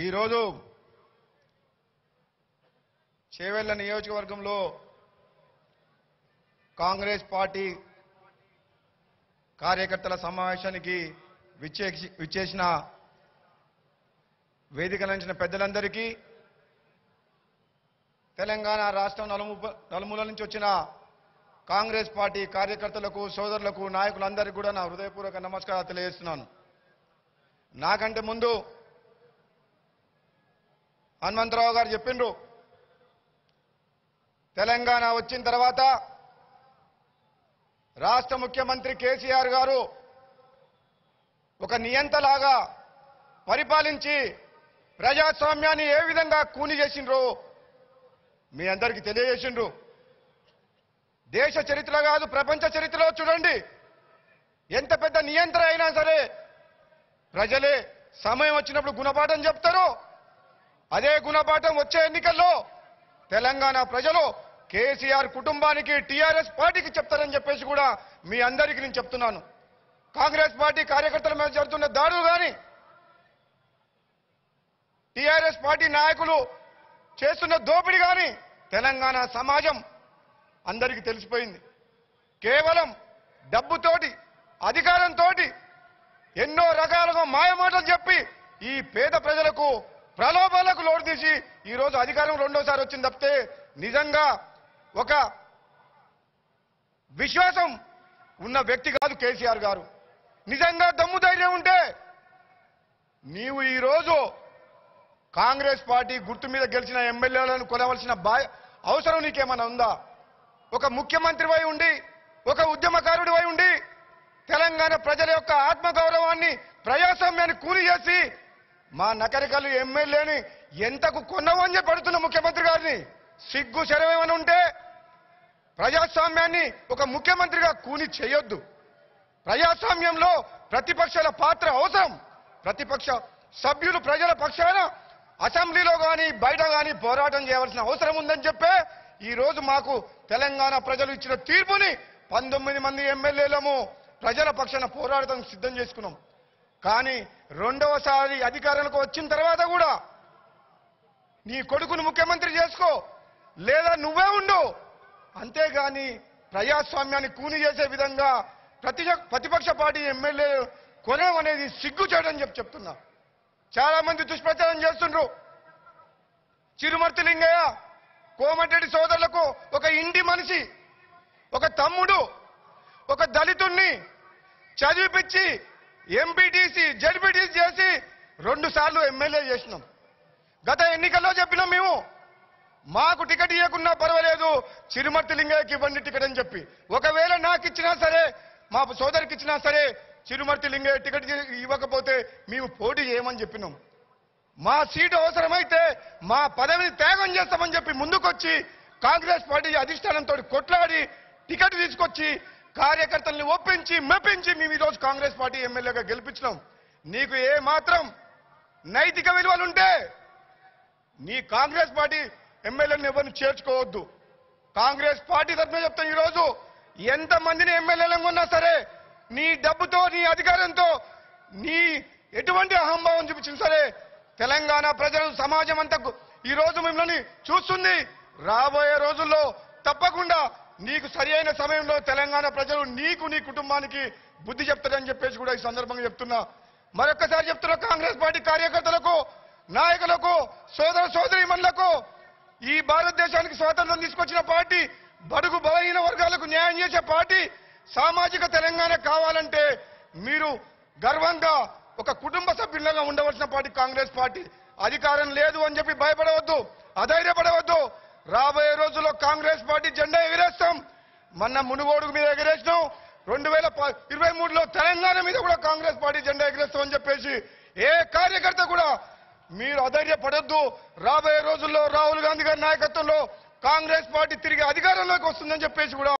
ఈరోజు చేవెళ్ల నియోజకవర్గంలో కాంగ్రెస్ పార్టీ కార్యకర్తల సమావేశానికి విచ్చేసిన వేదికలంచిన పెద్దలందరికీ తెలంగాణ రాష్ట్రం నలుమూల నుంచి వచ్చిన కాంగ్రెస్ పార్టీ కార్యకర్తలకు సోదరులకు నాయకులందరికీ కూడా నా హృదయపూర్వక నమస్కారాలు తెలియజేస్తున్నాను. నాకంటే ముందు హనుమంతరావు గారు చెప్పిండ్రు, తెలంగాణ వచ్చిన తర్వాత రాష్ట్ర ముఖ్యమంత్రి కేసీఆర్ గారు ఒక నియంతలాగా పరిపాలించి ప్రజాస్వామ్యాన్ని ఏ విధంగా కూని చేసిండ్రో మీ అందరికీ తెలియజేసిండ్రు. దేశ చరిత్ర కాదు, ప్రపంచ చరిత్రలో చూడండి, ఎంత పెద్ద నియంత్రణ అయినా సరే ప్రజలే సమయం వచ్చినప్పుడు గుణపాఠం చెప్తారు. అదే గుణపాఠం వచ్చే ఎన్నికల్లో తెలంగాణ ప్రజలు కేసీఆర్ కుటుంబానికి టీఆర్ఎస్ పార్టీకి చెప్తారని చెప్పేసి కూడా మీ అందరికీ నేను చెప్తున్నాను. కాంగ్రెస్ పార్టీ కార్యకర్తల మీద జరుగుతున్న దాడులు కానీ, టీఆర్ఎస్ పార్టీ నాయకులు చేస్తున్న దోపిడీ కానీ తెలంగాణ సమాజం అందరికీ తెలిసిపోయింది. కేవలం డబ్బుతోటి అధికారంతో ఎన్నో రకాలుగా మాయమాటలు చెప్పి ఈ పేద ప్రజలకు ప్రలోభాలకు లోటు తీసి ఈరోజు అధికారం రెండోసారి వచ్చింది తప్పితే నిజంగా ఒక విశ్వాసం ఉన్న వ్యక్తి కాదు కేసీఆర్ గారు. నిజంగా దమ్ము ధైర్యం ఉంటే నీవు ఈరోజు కాంగ్రెస్ పార్టీ గుర్తు మీద గెలిచిన ఎమ్మెల్యేలను కొనవలసిన అవసరం నీకేమైనా ఉందా? ఒక ముఖ్యమంత్రివై ఉండి, ఒక ఉద్యమకారుడివై ఉండి తెలంగాణ ప్రజల యొక్క ఆత్మగౌరవాన్ని, ప్రజాస్వామ్యాన్ని కూలి చేసి మా నకరికలు ఎమ్మెల్యేని ఎంతకు కొన్నవని పడుతున్న ముఖ్యమంత్రి గారిని సిగ్గు శరమేమని ఉంటే ప్రజాస్వామ్యాన్ని ఒక ముఖ్యమంత్రిగా కూని చేయొద్దు. ప్రజాస్వామ్యంలో ప్రతిపక్షాల పాత్ర అవసరం. ప్రతిపక్ష సభ్యులు ప్రజల పక్షాన అసెంబ్లీలో కానీ బయట కానీ పోరాటం చేయవలసిన అవసరం ఉందని చెప్పే ఈరోజు మాకు తెలంగాణ ప్రజలు ఇచ్చిన తీర్పుని 19 మంది ఎమ్మెల్యేలము ప్రజల పక్షాన పోరాటం సిద్ధం చేసుకున్నాం. కానీ రెండవసారి అధికారంలోకి వచ్చిన తర్వాత కూడా నీ కొడుకును ముఖ్యమంత్రి చేసుకో లేదా నువ్వే ఉండు, అంతేగాని ప్రజాస్వామ్యాన్ని కూని చేసే విధంగా ప్రతిపక్ష పార్టీ ఎమ్మెల్యే కొనడం అనేది సిగ్గు చేయడం చెప్తున్నా. చాలా మంది దుష్ప్రచారం చేస్తుండ్రు. చిరుమర్తి లింగయ్య, కోమటిరెడ్డి సోదరులకు ఒక ఇంటి మనిషి, ఒక తమ్ముడు, ఒక దళితుణ్ణి చదివిపించి ఎంపీటీసీ జడ్పీటీసీ చేసి 2 సార్లు ఎమ్మెల్యే చేసినాం. గత ఎన్నికల్లో చెప్పినాం మేము, మాకు టికెట్ ఇవ్వకున్నా పర్వాలేదు, చిరుమర్తి లింగయ్యకి ఇవ్వండి టికెట్ అని చెప్పి. ఒకవేళ నాకు ఇచ్చినా సరే, మా సోదరికి ఇచ్చినా సరే, చిరుమర్తి లింగయ్య టికెట్ ఇవ్వకపోతే మేము పోటీ చేయమని చెప్పినాం. మా సీటు అవసరమైతే మా పదవిని త్యాగం చేస్తామని చెప్పి ముందుకొచ్చి కాంగ్రెస్ పార్టీ అధిష్టానంతో కొట్లాడి టికెట్ తీసుకొచ్చి కార్యకర్తల్ని ఒప్పించి మెప్పించి మేము ఈరోజు కాంగ్రెస్ పార్టీ ఎమ్మెల్యేగా గెలిపించినాం. నీకు ఏ మాత్రం నైతిక విలువలుంటే నీ కాంగ్రెస్ పార్టీ ఎమ్మెల్యేలను ఎవరిని చేర్చుకోవద్దు. కాంగ్రెస్ పార్టీ తరఫున చెప్తాం, ఈరోజు ఎంతమందిని ఎమ్మెల్యేలను ఉన్నా సరే నీ డబ్బుతో, నీ అధికారంతో, నీ ఎటువంటి అహంభావం చూపించిన సరే తెలంగాణ ప్రజలు, సమాజం అంతా ఈరోజు మిమ్మల్ని చూస్తుంది. రాబోయే రోజుల్లో తప్పకుండా నీకు సరి అయిన సమయంలో తెలంగాణ ప్రజలు నీకు, నీ కుటుంబానికి బుద్ధి చెప్తారని చెప్పేసి కూడా ఈ సందర్భంగా చెప్తున్నా. మరొక్కసారి చెప్తున్నా, కాంగ్రెస్ పార్టీ కార్యకర్తలకు, నాయకులకు, సోదర సోదరీమణులకు, ఈ భారతదేశానికి స్వాతంత్రం తీసుకొచ్చిన పార్టీ, బడుగు బలహీన వర్గాలకు న్యాయం చేసే పార్టీ, సామాజిక తెలంగాణ కావాలంటే మీరు గర్వంగా ఒక కుటుంబ సభ్యులుగా ఉండవలసిన పార్టీ కాంగ్రెస్ పార్టీ. అధికారం లేదు అని చెప్పి భయపడవద్దు, అధైర్యపడవద్దు. రాబోయే రోజుల్లో కాంగ్రెస్ పార్టీ జెండా ఎగిరేస్తాం. మొన్న మునుగోడు మీద ఎగిరేసినాం, 2023లో తెలంగాణ మీద కూడా కాంగ్రెస్ పార్టీ జెండా ఎగిరేస్తామని చెప్పేసి ఏ కార్యకర్త కూడా మీరు అధైర్యపడొద్దు. రాబోయే రోజుల్లో రాహుల్ గాంధీ గారి నాయకత్వంలో కాంగ్రెస్ పార్టీ తిరిగి అధికారంలోకి వస్తుందని చెప్పేసి కూడా